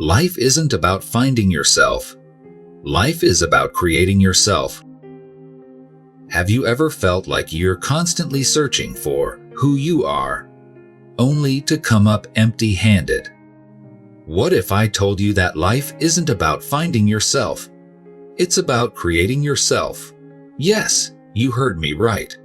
Life isn't about finding yourself. Life is about creating yourself. Have you ever felt like you're constantly searching for who you are, only to come up empty-handed? What if I told you that life isn't about finding yourself? It's about creating yourself. Yes, you heard me right.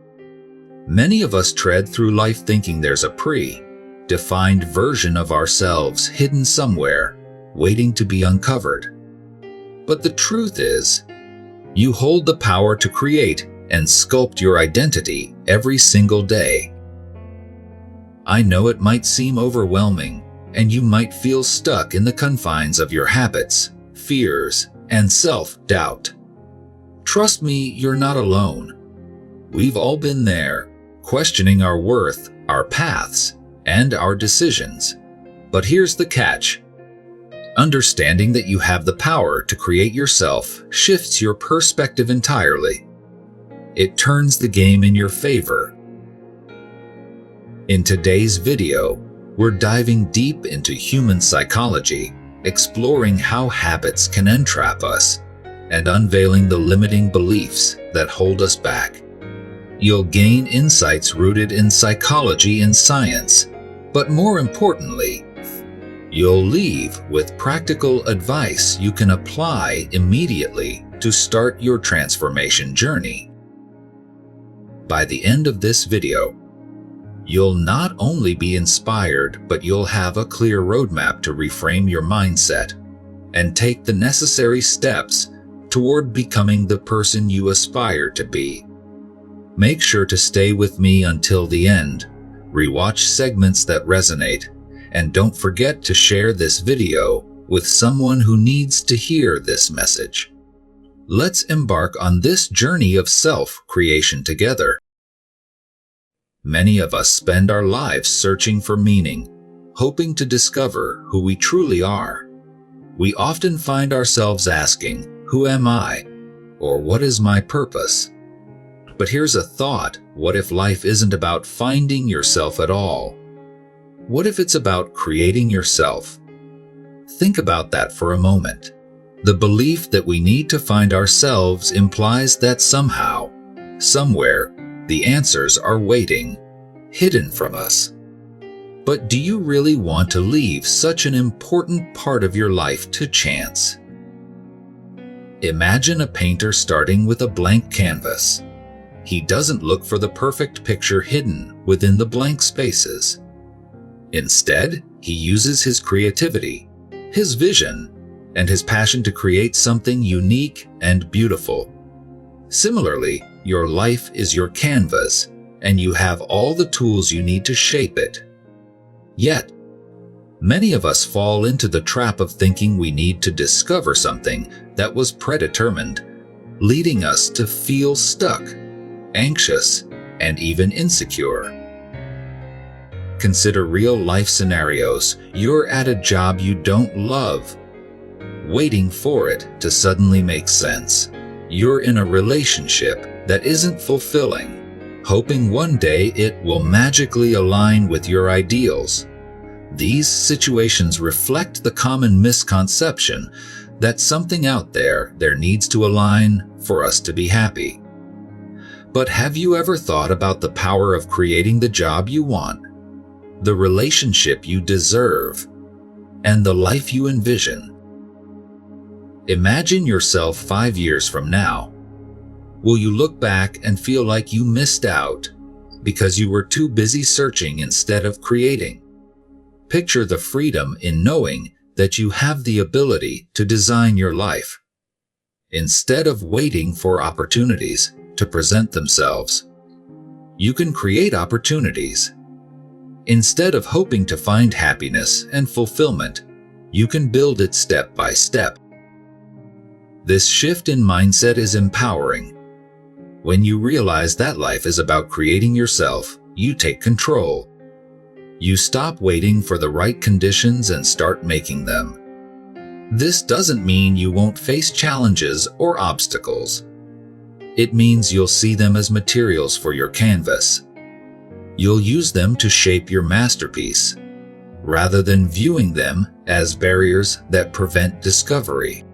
Many of us tread through life thinking there's a pre-defined version of ourselves hidden somewhere, waiting to be uncovered. But the truth is, you hold the power to create and sculpt your identity every single day. I know it might seem overwhelming, and you might feel stuck in the confines of your habits, fears, and self-doubt. Trust me, you're not alone. We've all been there, questioning our worth, our paths, and our decisions. But here's the catch. Understanding that you have the power to create yourself shifts your perspective entirely. It turns the game in your favor. In today's video, we're diving deep into human psychology, exploring how habits can entrap us, and unveiling the limiting beliefs that hold us back. You'll gain insights rooted in psychology and science, but more importantly, you'll leave with practical advice you can apply immediately to start your transformation journey. By the end of this video, you'll not only be inspired, but you'll have a clear roadmap to reframe your mindset and take the necessary steps toward becoming the person you aspire to be. Make sure to stay with me until the end, rewatch segments that resonate, and don't forget to share this video with someone who needs to hear this message. Let's embark on this journey of self-creation together. Many of us spend our lives searching for meaning, hoping to discover who we truly are. We often find ourselves asking, "Who am I?" or "What is my purpose?" But here's a thought: what if life isn't about finding yourself at all? What if it's about creating yourself? Think about that for a moment. The belief that we need to find ourselves implies that somehow, somewhere, the answers are waiting, hidden from us. But do you really want to leave such an important part of your life to chance? Imagine a painter starting with a blank canvas. He doesn't look for the perfect picture hidden within the blank spaces. Instead, he uses his creativity, his vision, and his passion to create something unique and beautiful. Similarly, your life is your canvas, and you have all the tools you need to shape it. Yet, many of us fall into the trap of thinking we need to discover something that was predetermined, leading us to feel stuck, anxious, and even insecure. Consider real-life scenarios. You're at a job you don't love, waiting for it to suddenly make sense. You're in a relationship that isn't fulfilling, hoping one day it will magically align with your ideals. These situations reflect the common misconception that something out there needs to align for us to be happy. But have you ever thought about the power of creating the job you want, the relationship you deserve, and the life you envision? Imagine yourself 5 years from now. Will you look back and feel like you missed out because you were too busy searching instead of creating? Picture the freedom in knowing that you have the ability to design your life. Instead of waiting for opportunities to present themselves, you can create opportunities. Instead of hoping to find happiness and fulfillment, you can build it step by step. This shift in mindset is empowering. When you realize that life is about creating yourself, you take control. You stop waiting for the right conditions and start making them. This doesn't mean you won't face challenges or obstacles. It means you'll see them as materials for your canvas. You'll use them to shape your masterpiece, rather than viewing them as barriers that prevent discovery.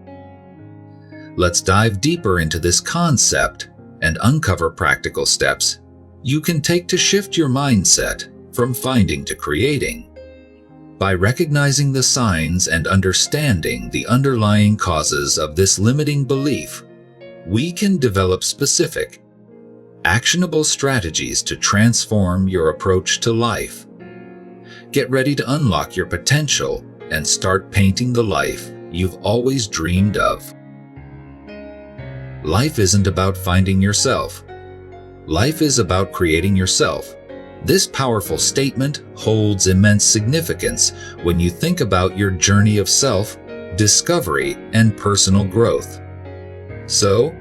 Let's dive deeper into this concept and uncover practical steps you can take to shift your mindset from finding to creating. By recognizing the signs and understanding the underlying causes of this limiting belief, we can develop specific, actionable strategies to transform your approach to life. Get ready to unlock your potential and start painting the life you've always dreamed of. Life isn't about finding yourself. Life is about creating yourself. This powerful statement holds immense significance when you think about your journey of self-discovery and personal growth. So,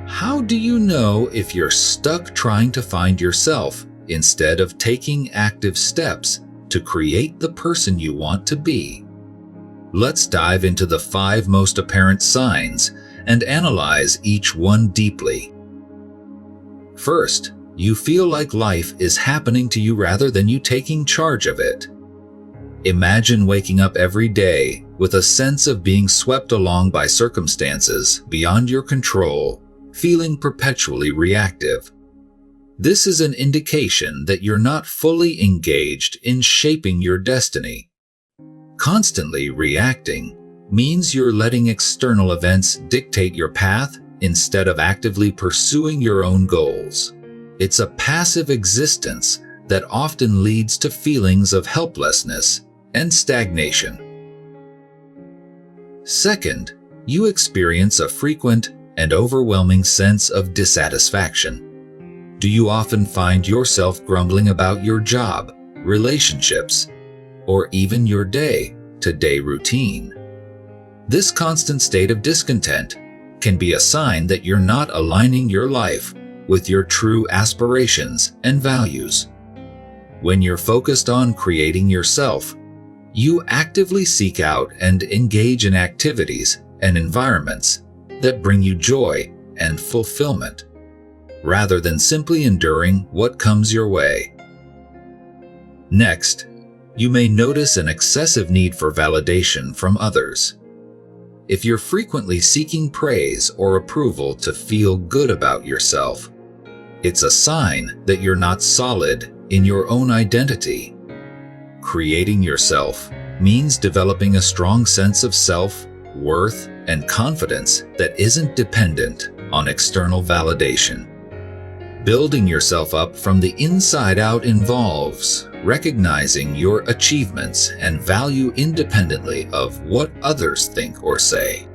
how do you know if you're stuck trying to find yourself instead of taking active steps to create the person you want to be? Let's dive into the 5 most apparent signs and analyze each one deeply. First, you feel like life is happening to you rather than you taking charge of it. Imagine waking up every day with a sense of being swept along by circumstances beyond your control, feeling perpetually reactive. This is an indication that you're not fully engaged in shaping your destiny. Constantly reacting means you're letting external events dictate your path instead of actively pursuing your own goals. It's a passive existence that often leads to feelings of helplessness and stagnation. Second, you experience a frequent and overwhelming sense of dissatisfaction. Do you often find yourself grumbling about your job, relationships, or even your day-to-day routine? This constant state of discontent can be a sign that you're not aligning your life with your true aspirations and values. When you're focused on creating yourself, you actively seek out and engage in activities and environments that bring you joy and fulfillment, rather than simply enduring what comes your way. Next, you may notice an excessive need for validation from others. If you're frequently seeking praise or approval to feel good about yourself, it's a sign that you're not solid in your own identity. Creating yourself means developing a strong sense of self-worth and confidence that isn't dependent on external validation. Building yourself up from the inside out involves recognizing your achievements and value independently of what others think or say.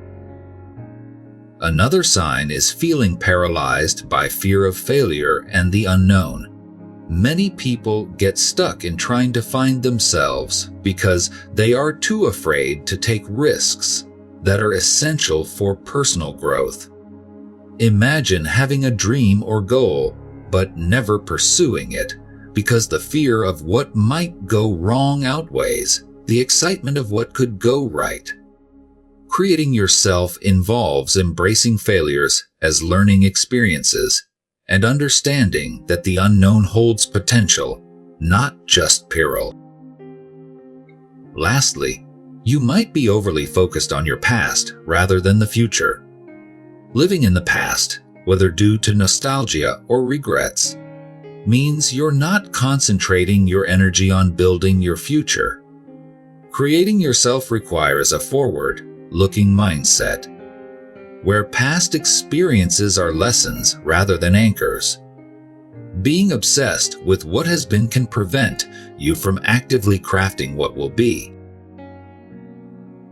Another sign is feeling paralyzed by fear of failure and the unknown. Many people get stuck in trying to find themselves because they are too afraid to take risks that are essential for personal growth. Imagine having a dream or goal, but never pursuing it because the fear of what might go wrong outweighs the excitement of what could go right. Creating yourself involves embracing failures as learning experiences and understanding that the unknown holds potential, not just peril. Lastly, you might be overly focused on your past rather than the future. Living in the past, whether due to nostalgia or regrets, means you're not concentrating your energy on building your future. Creating yourself requires a forward-looking mindset, where past experiences are lessons rather than anchors. Being obsessed with what has been can prevent you from actively crafting what will be.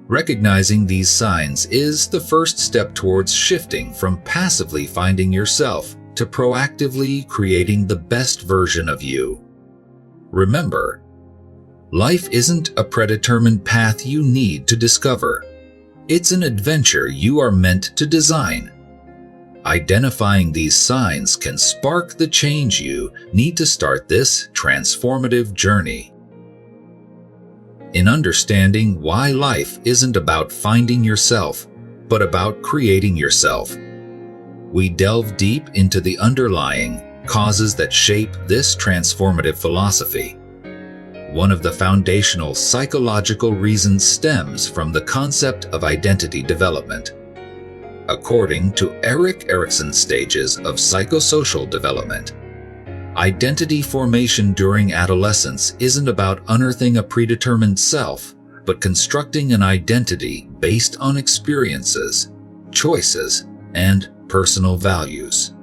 Recognizing these signs is the first step towards shifting from passively finding yourself to proactively creating the best version of you. Remember, life isn't a predetermined path you need to discover. It's an adventure you are meant to design. Identifying these signs can spark the change you need to start this transformative journey. In understanding why life isn't about finding yourself, but about creating yourself, we delve deep into the underlying causes that shape this transformative philosophy. One of the foundational psychological reasons stems from the concept of identity development. According to Erik Erikson's stages of psychosocial development, identity formation during adolescence isn't about unearthing a predetermined self, but constructing an identity based on experiences, choices, and personal values.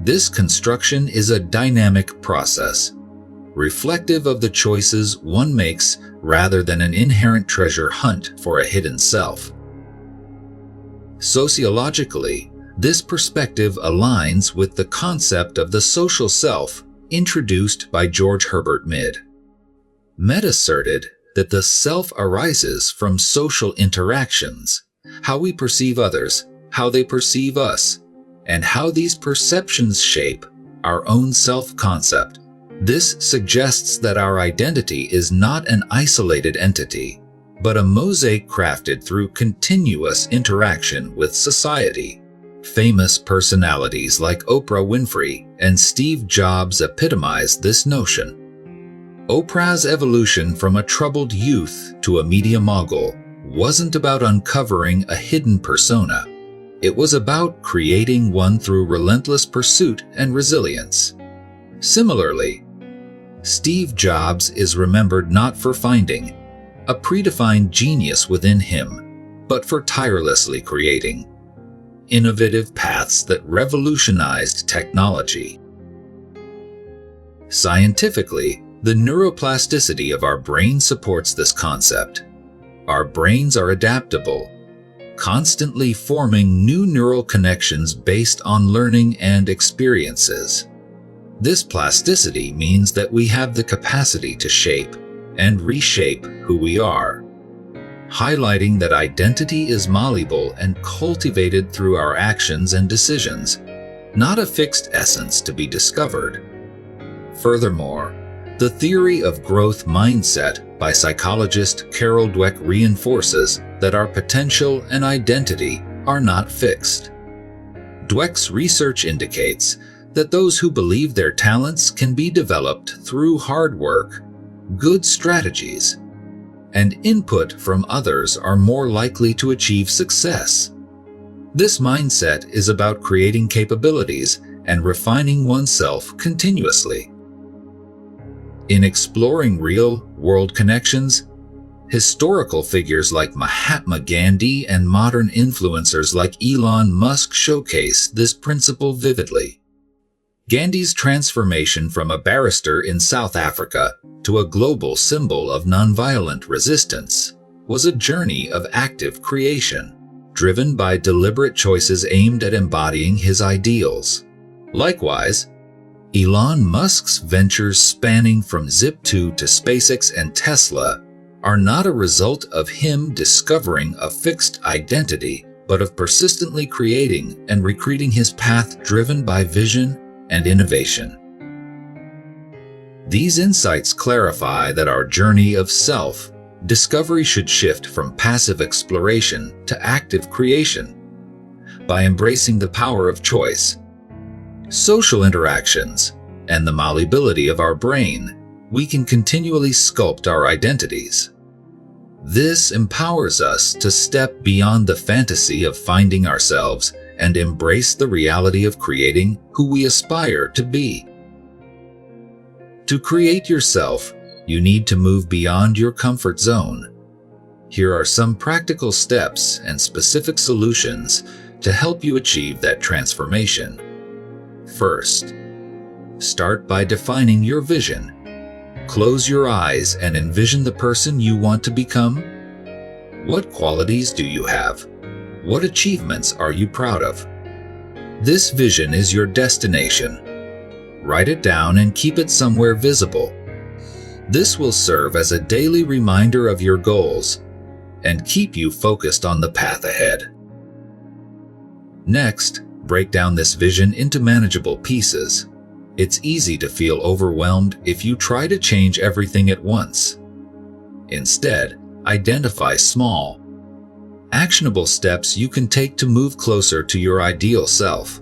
This construction is a dynamic process, reflective of the choices one makes rather than an inherent treasure hunt for a hidden self. Sociologically, this perspective aligns with the concept of the social self introduced by George Herbert Mead. Mead asserted that the self arises from social interactions, how we perceive others, how they perceive us, and how these perceptions shape our own self-concept. This suggests that our identity is not an isolated entity, but a mosaic crafted through continuous interaction with society. Famous personalities like Oprah Winfrey and Steve Jobs epitomize this notion. Oprah's evolution from a troubled youth to a media mogul wasn't about uncovering a hidden persona. It was about creating one through relentless pursuit and resilience. Similarly, Steve Jobs is remembered not for finding a predefined genius within him, but for tirelessly creating innovative paths that revolutionized technology. Scientifically, the neuroplasticity of our brain supports this concept. Our brains are adaptable, constantly forming new neural connections based on learning and experiences. This plasticity means that we have the capacity to shape and reshape who we are, highlighting that identity is malleable and cultivated through our actions and decisions, not a fixed essence to be discovered. Furthermore, the theory of growth mindset by psychologist Carol Dweck reinforces that our potential and identity are not fixed. Dweck's research indicates that those who believe their talents can be developed through hard work, good strategies, and input from others are more likely to achieve success. This mindset is about creating capabilities and refining oneself continuously. In exploring real-world connections, historical figures like Mahatma Gandhi and modern influencers like Elon Musk showcase this principle vividly. Gandhi's transformation from a barrister in South Africa to a global symbol of nonviolent resistance was a journey of active creation, driven by deliberate choices aimed at embodying his ideals. Likewise, Elon Musk's ventures spanning from Zip2 to SpaceX and Tesla are not a result of him discovering a fixed identity, but of persistently creating and recreating his path driven by vision and innovation. These insights clarify that our journey of self-discovery should shift from passive exploration to active creation. By embracing the power of choice, social interactions, and the malleability of our brain, we can continually sculpt our identities. This empowers us to step beyond the fantasy of finding ourselves and embrace the reality of creating who we aspire to be. To create yourself, you need to move beyond your comfort zone. Here are some practical steps and specific solutions to help you achieve that transformation. First, start by defining your vision. Close your eyes and envision the person you want to become. What qualities do you have? What achievements are you proud of? This vision is your destination. Write it down and keep it somewhere visible. This will serve as a daily reminder of your goals and keep you focused on the path ahead. Next, break down this vision into manageable pieces. It's easy to feel overwhelmed if you try to change everything at once. Instead, identify small, actionable steps you can take to move closer to your ideal self.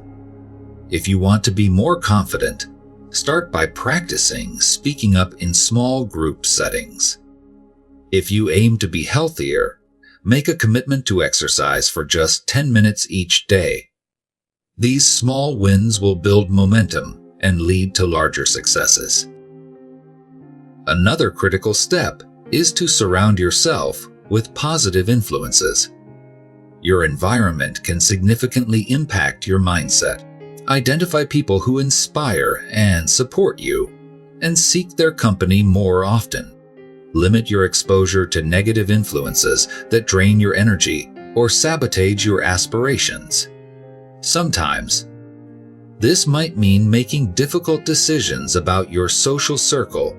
If you want to be more confident, Start by practicing speaking up in small group settings. If you aim to be healthier, make a commitment to exercise for just 10 minutes each day. These small wins will build momentum and lead to larger successes. Another critical step is to surround yourself with positive influences. Your environment can significantly impact your mindset. Identify people who inspire and support you, and seek their company more often. Limit your exposure to negative influences that drain your energy or sabotage your aspirations. Sometimes, this might mean making difficult decisions about your social circle,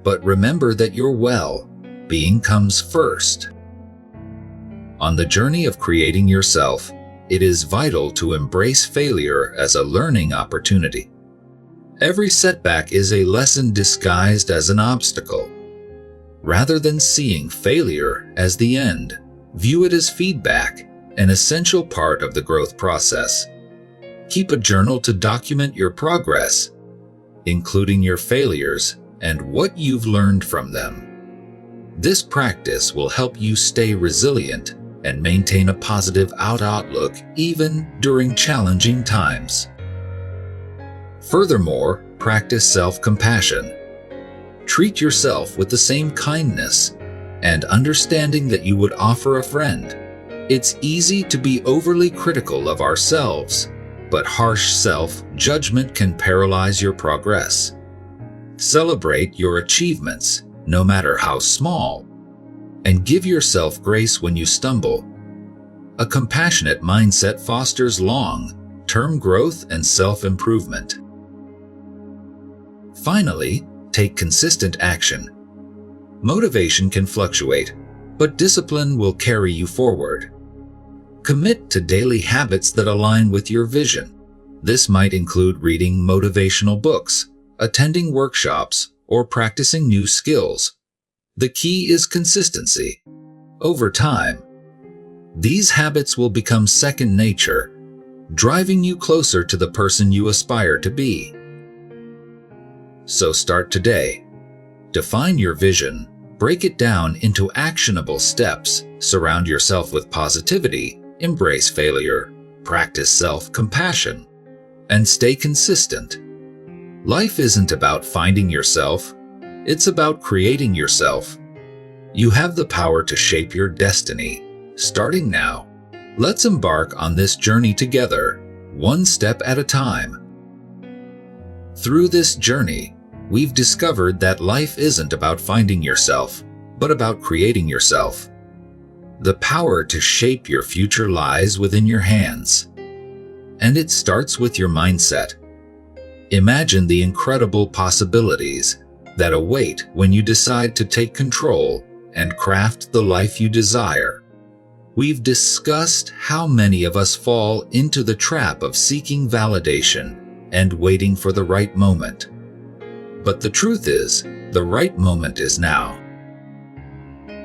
but remember that your well-being comes first. On the journey of creating yourself, it is vital to embrace failure as a learning opportunity. Every setback is a lesson disguised as an obstacle. Rather than seeing failure as the end, view it as feedback, an essential part of the growth process. Keep a journal to document your progress, including your failures and what you've learned from them. This practice will help you stay resilient and maintain a positive outlook even during challenging times. Furthermore, practice self-compassion. Treat yourself with the same kindness and understanding that you would offer a friend. It's easy to be overly critical of ourselves, but harsh self-judgment can paralyze your progress. Celebrate your achievements, no matter how small, and give yourself grace when you stumble. A compassionate mindset fosters long-term growth and self-improvement. Finally, take consistent action. Motivation can fluctuate, but discipline will carry you forward. Commit to daily habits that align with your vision. This might include reading motivational books, attending workshops, or practicing new skills. The key is consistency. Over time, these habits will become second nature, driving you closer to the person you aspire to be. So start today. Define your vision, break it down into actionable steps, surround yourself with positivity, embrace failure, practice self-compassion, and stay consistent. Life isn't about finding yourself, it's about creating yourself. You have the power to shape your destiny. Starting now, let's embark on this journey together, one step at a time. Through this journey, we've discovered that life isn't about finding yourself, but about creating yourself. The power to shape your future lies within your hands. And it starts with your mindset. Imagine the incredible possibilities that await when you decide to take control and craft the life you desire. We've discussed how many of us fall into the trap of seeking validation and waiting for the right moment. But the truth is, the right moment is now.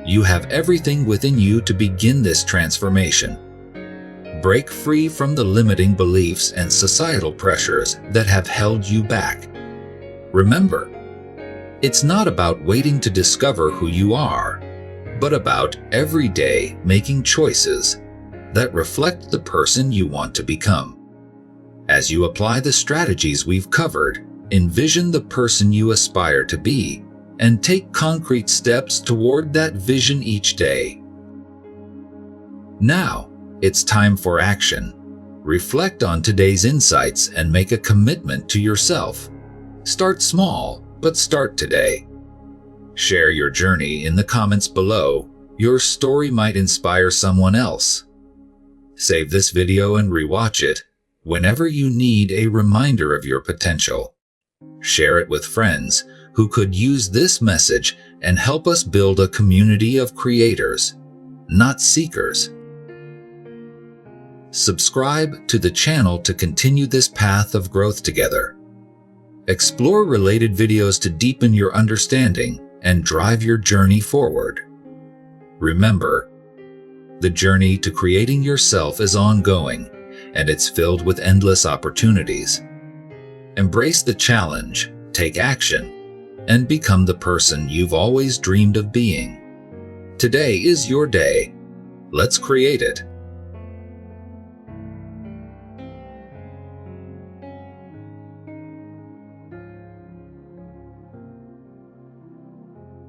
You have everything within you to begin this transformation. Break free from the limiting beliefs and societal pressures that have held you back. Remember, it's not about waiting to discover who you are, but about every day making choices that reflect the person you want to become. As you apply the strategies we've covered, envision the person you aspire to be and take concrete steps toward that vision each day. Now, it's time for action. Reflect on today's insights and make a commitment to yourself. Start small, but start today. Share your journey in the comments below. Your story might inspire someone else. Save this video and rewatch it whenever you need a reminder of your potential. Share it with friends who could use this message and help us build a community of creators, not seekers. Subscribe to the channel to continue this path of growth together. Explore related videos to deepen your understanding and drive your journey forward. Remember, the journey to creating yourself is ongoing, and it's filled with endless opportunities. Embrace the challenge, take action, and become the person you've always dreamed of being. Today is your day. Let's create it.